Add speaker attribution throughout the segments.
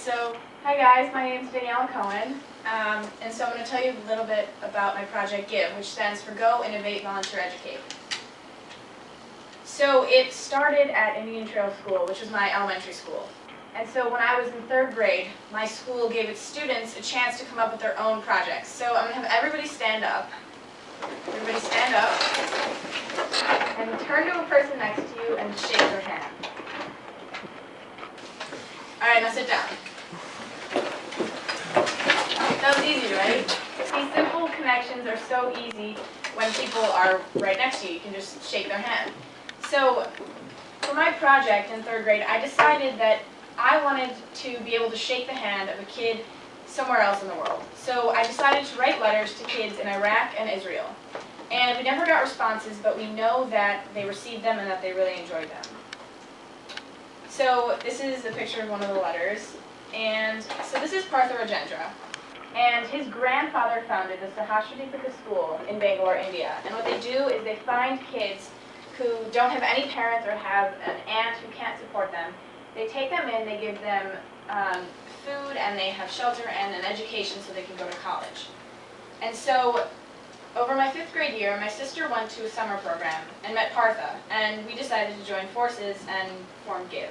Speaker 1: So hi guys, my name is Daniella Cohen, and so I'm going to tell you a little bit about my project GIVE, which stands for Go, Innovate, Volunteer, Educate. So it started at Indian Trail School, which was my elementary school. And so when I was in third grade, my school gave its students a chance to come up with their own projects. So I'm going to have everybody stand up. Everybody stand up and turn to a person next to you and shake their hand. All right, now sit down. That was easy, right? These simple connections are so easy when people are right next to you. You can just shake their hand. So for my project in third grade, I decided that I wanted to be able to shake the hand of a kid somewhere else in the world. So I decided to write letters to kids in Iraq and Israel. And we never got responses, but we know that they received them and that they really enjoyed them. So this is a picture of one of the letters. And so this is Partha Rajendra. And his grandfather founded the Sahasradipika School in Bangalore, India. And what they do is they find kids who don't have any parents or have an aunt who can't support them. They take them in, they give them food, and they have shelter and an education so they can go to college. And so over my 5th grade year, my sister went to a summer program and met Partha, and we decided to join forces and form GIVE.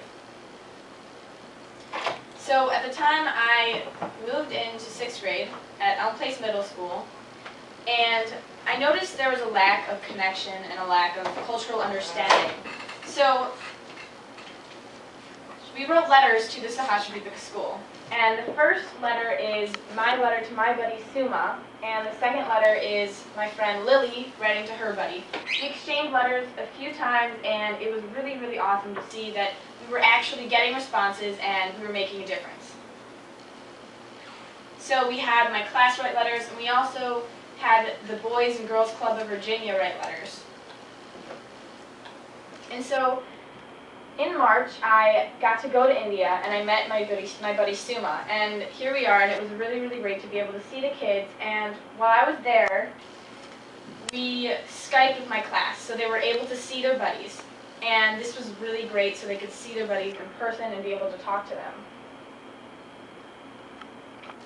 Speaker 1: So at the time, I moved into 6th grade at Elm Place Middle School, and I noticed there was a lack of connection and a lack of cultural understanding. So we wrote letters to the Sahasradipika School. And the first letter is my letter to my buddy Suma, and the second letter is my friend Lily writing to her buddy. We exchanged letters a few times, and it was really, really awesome to see that we were actually getting responses and we were making a difference. So we had my class write letters, and we also had the Boys and Girls Club of Virginia write letters. And so in March, I got to go to India, and I met my buddy Suma, and here we are, and it was really, really great to be able to see the kids. And while I was there, we Skyped with my class, so they were able to see their buddies, and this was really great so they could see their buddies in person and be able to talk to them.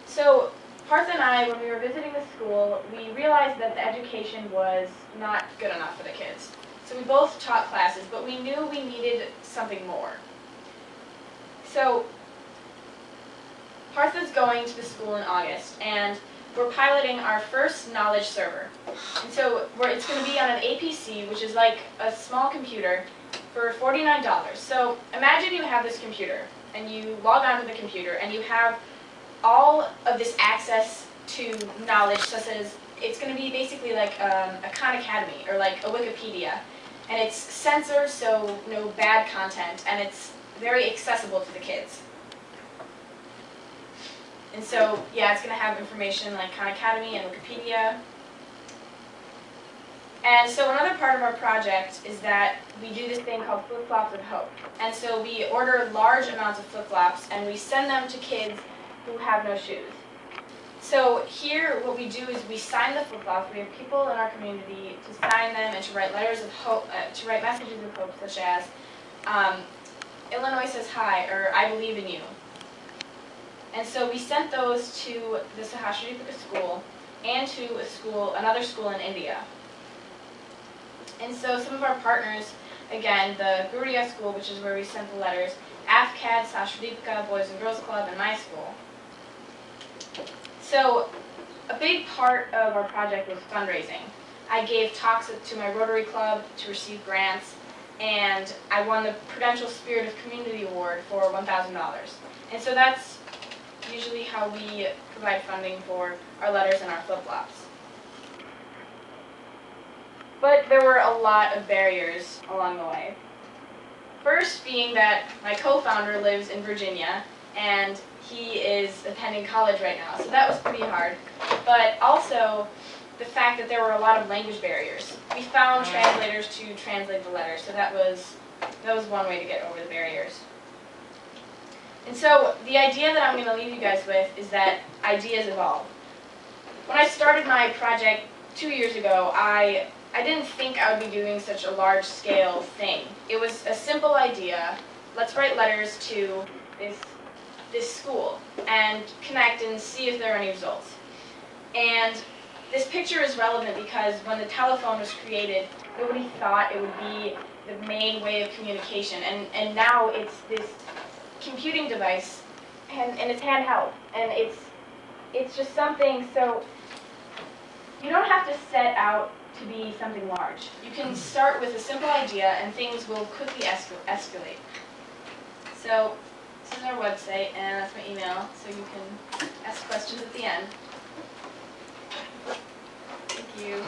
Speaker 1: So Partha and I, when we were visiting the school, we realized that the education was not good enough for the kids. So we both taught classes, but we knew we needed something more. So Partha's going to the school in August, and we're piloting our first knowledge server. And so it's going to be on an APC, which is like a small computer, for $49. So imagine you have this computer, and you log on to the computer, and you have all of this access to knowledge, such as it's going to be basically like a Khan Academy or like a Wikipedia. And it's censored, so no bad content, and it's very accessible to the kids. And so, yeah, it's going to have information like Khan Academy and Wikipedia. And so another part of our project is that we do this thing called flip-flops of hope. And so we order large amounts of flip-flops, and we send them to kids who have no shoes. So here, what we do is we sign the flip-flops. We have people in our community to sign them and to write letters of hope, to write messages of hope, such as Illinois says hi, or I believe in you. And so we sent those to the Sahasradipika School and to another school in India. And so some of our partners, again, the Guriya School, which is where we sent the letters, AFCAD, Sahasradipika, Boys and Girls Club, and my school. So a big part of our project was fundraising. I gave talks to my Rotary Club to receive grants, and I won the Prudential Spirit of Community Award for $1,000. And so that's usually how we provide funding for our letters and our flip-flops. But there were a lot of barriers along the way. First being that my co-founder lives in Virginia, and he is attending college right now, so that was pretty hard. But also the fact that there were a lot of language barriers. We found translators to translate the letters, so that was one way to get over the barriers. And so the idea that I'm going to leave you guys with is that ideas evolve. When I started my project 2 years ago, I didn't think I would be doing such a large-scale thing. It was a simple idea. Let's write letters to this this school and connect and see if there are any results. And this picture is relevant because when the telephone was created, nobody thought it would be the main way of communication. And now it's this computing device, and it's handheld. And it's just something, so you don't have to set out to be something large. You can start with a simple idea and things will quickly escalate. So this is our website and that's my email, so you can ask questions at the end. Thank you.